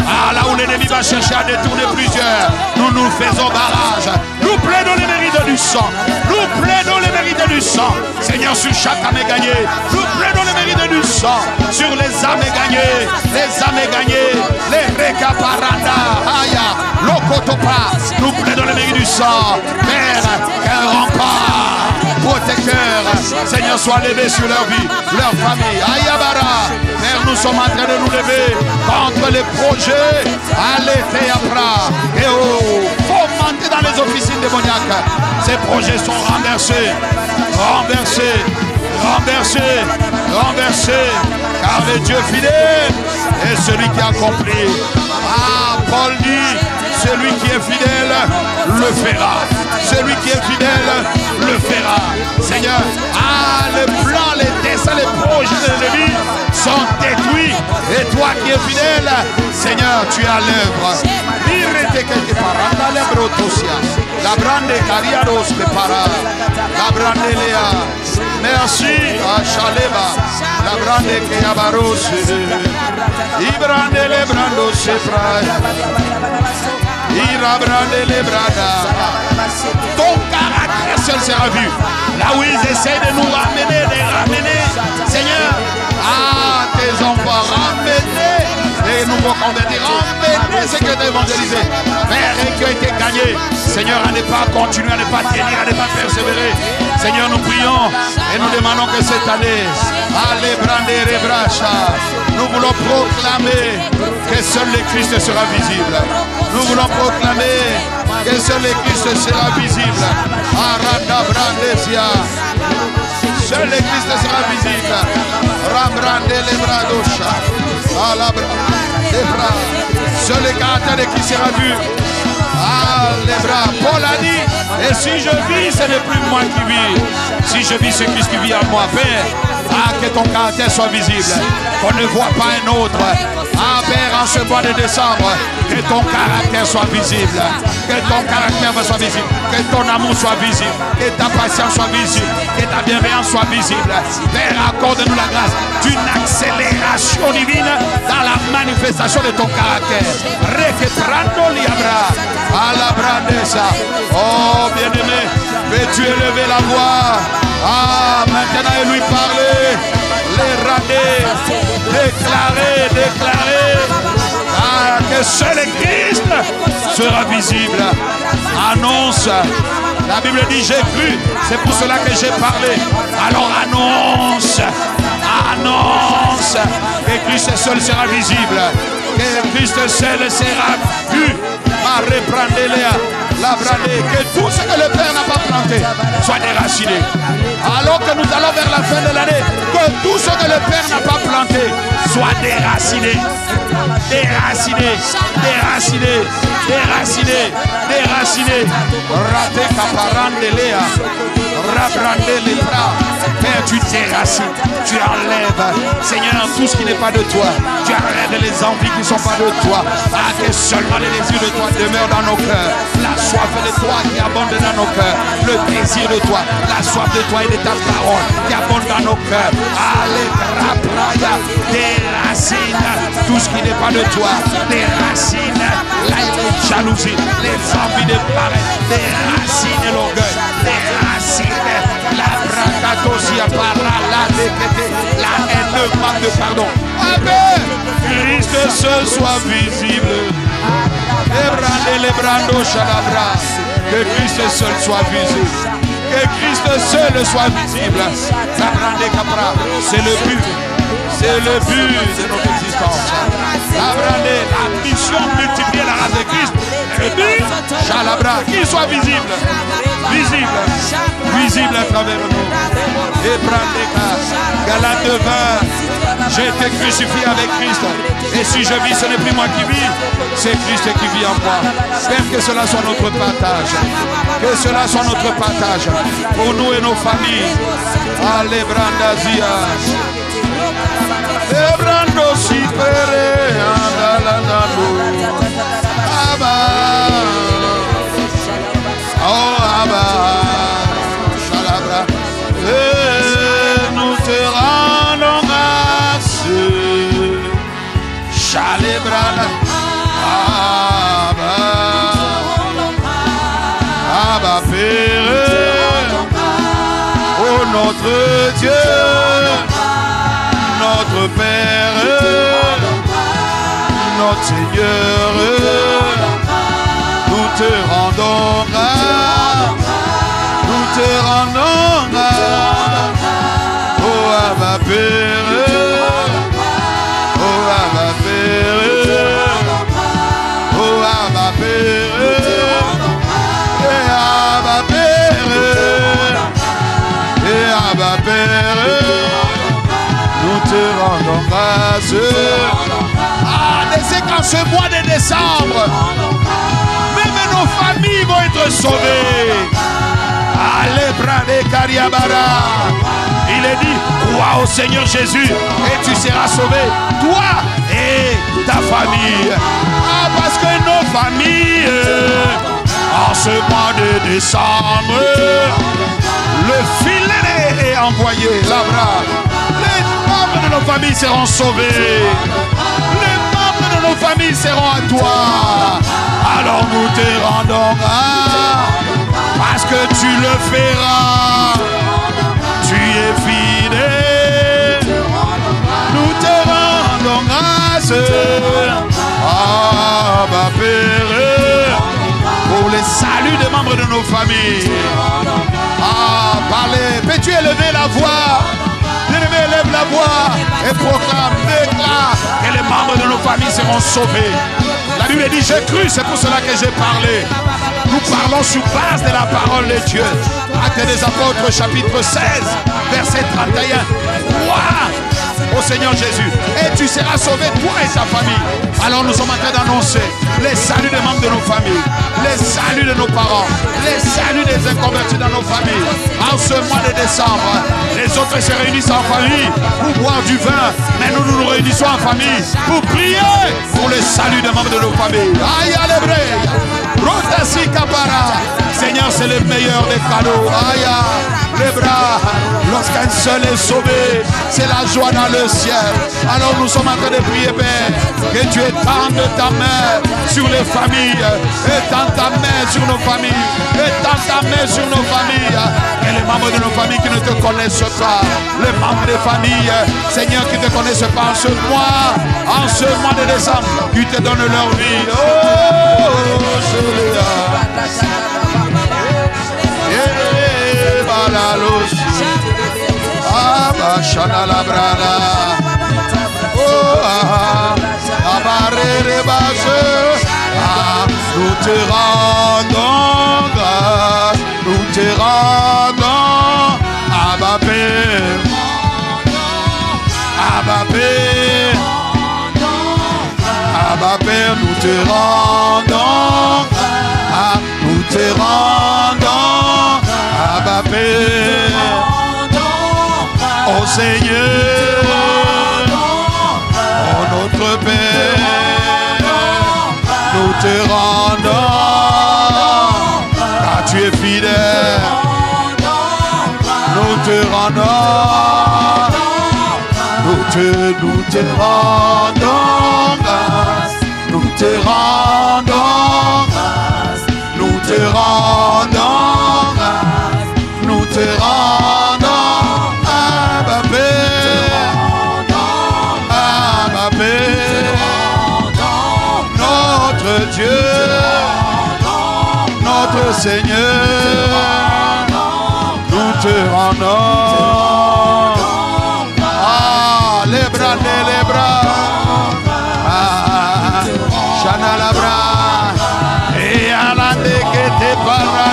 Ah, là où l'ennemi va chercher à détourner plusieurs. Nous faisons barrage. Nous plaidons les mérites du sang. Nous plaidons les mérites du sang. Seigneur, sur chaque âme gagnée. Nous plaidons les mérites du sang. Sur les âmes gagnées. Les âmes gagnées. Les récaparanda. Aya. Lokotopa. Nous plaidons les mérites du sang. Père, qu'un rempart protecteur, Seigneur, soit levé sur leur vie, leur famille. Ayabara. Père, nous sommes en train de nous lever contre les projets. Allez, Théapra. Et oh, fomenter dans les officines démoniaques. Ces projets sont renversés. Renversés. Renversés. Renversés. Car le Dieu fidèle est celui qui accomplit. Ah, Paul dit, Celui qui est fidèle le fera. Celui qui est fidèle le fera. Seigneur, les plans, les desseins, les projets de l'ennemi sont détruits. Et toi qui es fidèle, Seigneur, tu es à l'œuvre. La brande cariados prépara. La brande léa. Merci à Chaleba. La brande keabaros. Ibrande le brando sepra. Irabrande le brada. Ton caractère seul sera vu. Là où ils essaient de nous ramener, Seigneur, tes enfants, ramenez et nous nous convertir, ramenez ce que tu as évangélisé. Père, et qui a été gagné. Seigneur, à ne pas continuer, à ne pas tenir, à ne pas persévérer. Seigneur, nous prions et nous demandons que cette année, allez, brander et bracha, nous voulons proclamer que seul le Christ sera visible. Nous voulons proclamer que seul le Christ sera visible. Arada brandesia. Seul le Christ sera visible. Rambrande les bras d'Ocha. Les bras. Seul le caractère de qui sera vu. Les bras. Paul a dit, et si je vis, ce n'est plus moi qui vis. Si je vis, c'est Christ qui vit en moi. Père, que ton caractère soit visible. Qu'on ne voit pas un autre. Père, en ce mois de décembre, que ton caractère soit visible. Que ton caractère soit visible. Que ton amour soit visible. Que ta patience soit visible. Que ta bienveillance soit visible. Père, accorde-nous la grâce d'une accélération divine dans la manifestation de ton caractère. Requebrando liabra. À la brandessa. Oh, bien-aimé, veux-tu élever la voix? Maintenant, et lui parler. Les rader. Déclarer. Que seul Christ sera visible. Annonce. La Bible dit j'ai cru. C'est pour cela que j'ai parlé. Alors annonce. Que Christ seul sera visible. Que Christ seul sera vu. Que tout ce que le Père n'a pas planté soit déraciné. Alors que nous allons vers la fin de l'année, que tout ce que le Père n'a pas planté soit déraciné. Raté caparande léa. Rabrande les bras. Père, tu déracines, tu enlèves, Seigneur, tout ce qui n'est pas de toi. Tu enlèves les envies qui ne sont pas de toi. Que seulement les désirs de toi demeurent dans nos cœurs. La soif de toi qui abonde dans nos cœurs. Le désir de toi, la soif de toi et de ta parole qui abonde dans nos cœurs. Allez, rapraya, déracine tout ce qui n'est pas de toi. Déracine les jalousies, les envies de paraître. Déracine l'orgueil. Déracine la bracatosia par la déquête, la haine, le manque de pardon. Amen. Christ seul soit visible. Que Christ seul soit visible. Que Christ seul soit visible. C'est le but. C'est le but de notre existence. La mission multiplier la race de Christ. Le but, Chalabra, qu'il soit visible. Visible à travers nous. Et Galate 20. J'ai été crucifié avec Christ. Et si je vis, ce n'est plus moi qui vis, c'est Christ qui vit en moi. Père, que cela soit notre partage. Que cela soit notre partage. Pour nous et nos familles. Allez, Brandazia. Ebrando si pere andalanado. Abba. Oh, Abba. Chalabra. Et nous te rendons grâce. Chalebra. Abba. Abba Père. Oh, notre Dieu. Notre Père, notre Seigneur, nous te rendons grâce, nous te rendons grâce, oh Abba Père, oh Abba Père, oh Abba Père, et Abba Père, et Abba Père. Nous te rendons grâce. Laissez qu'en ce mois de décembre, familles vont être sauvées. Il est dit, crois au Seigneur Jésus et tu seras sauvé, toi et ta famille. Ah, parce que nos familles, en ce mois de décembre, le filet est envoyé là-bas. Les membres de nos familles seront sauvés. Les membres de nos familles seront à toi. Alors nous te rendons parce que tu le feras. Tu es fidèle. Nous te rendons grâce. Ah, ma Père, pour les saluts des membres de nos familles. Ah, parlez. Peux-tu élever la voix? Bien-aimé, élève la voix et proclame, déclare que les membres de nos familles seront sauvés. La Bible dit, j'ai cru, c'est pour cela que j'ai parlé. Nous parlons sur base de la parole de Dieu. Actes des Apôtres, chapitre 16, verset 31. Crois au Seigneur Jésus et tu seras sauvé, toi et ta famille. Alors nous sommes en train d'annoncer les saluts des membres de nos familles, les saluts de nos parents, les saluts des inconvertis dans nos familles. En ce mois de décembre, les autres se réunissent en famille pour boire du vin, mais nous nous réunissons en famille pour prier pour les saluts des membres de nos familles. Aïe, Rotasi Kapara. Seigneur, c'est le meilleur des cadeaux. Aïe, les bras. Lorsqu'un seul est sauvé, c'est la joie dans le ciel. Alors nous sommes en train de prier, Père, que tu étendes ta main sur les familles, étends ta main sur nos familles, étends ta main sur nos familles. Et les membres de nos familles qui ne te connaissent pas, les membres des familles, Seigneur, qui ne te connaissent pas en ce mois de décembre, qui te donnent leur vie. Oh, nous te rendons grâce, nous te rendons, Abba Père, Abba Père, Abba Père, nous te rendons, nous te rendons, Abba Père, oh Seigneur, oh notre Père, nous te rendons, car tu es fidèle, nous te rendons, nous te rendons grâce, nous te rendons grâce, nous te rendons grâce, nous te rendons, Abba Père, Abba Père, notre Dieu, notre Seigneur, nous te rendons. Ah, les bras, les bras. Ah, Shana la bras. Et alande que te barra,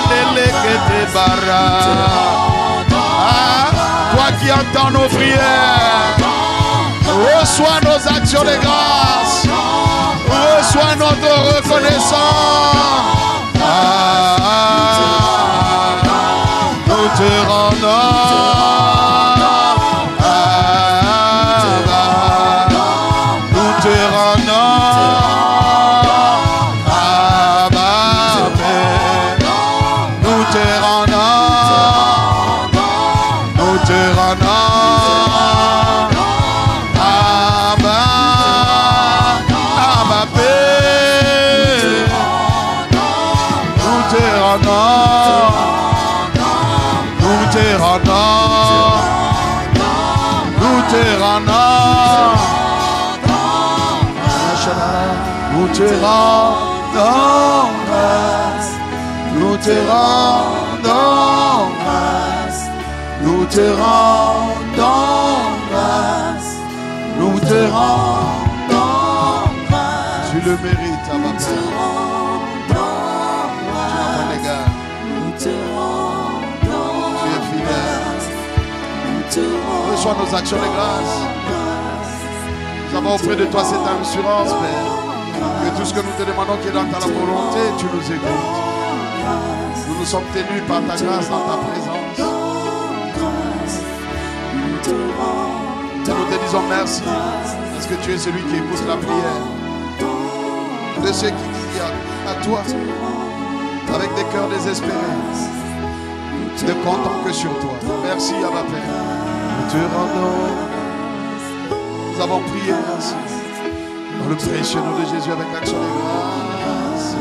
que te barra. Ah, toi qui entends nos prières, reçois nos actions de grâce. Reçois notre reconnaissance. Nous te rendons. Nous te rendons. Nous te rendons. Nous te rendons. Nous te rendons, nous te rendons, nous te rendons grâce, nous te rendons grâce, nous te rendons grâce, nous te rendons grâce. Tu le mérites, Abba Père. Reçois nos actions de grâce. Nous avons auprès de toi cette assurance, Père, que tout ce que nous te demandons qui est dans ta volonté, tu nous écoutes. Nous nous sommes tenus par ta grâce dans ta présence. Et nous te disons merci parce que tu es celui qui écoute la prière de ceux qui crient à toi avec des cœurs désespérés, ne comptant que sur toi. Merci Abba Père. Nous te rendons. Nous avons prié ainsi. Dans le précieux nom de Jésus avec l'action de grâce.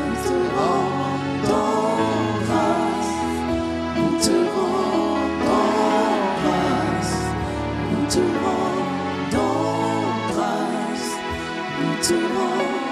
Nous te rendons grâce. Nous te rendons grâce. Nous te rendons grâce. Nous te rendons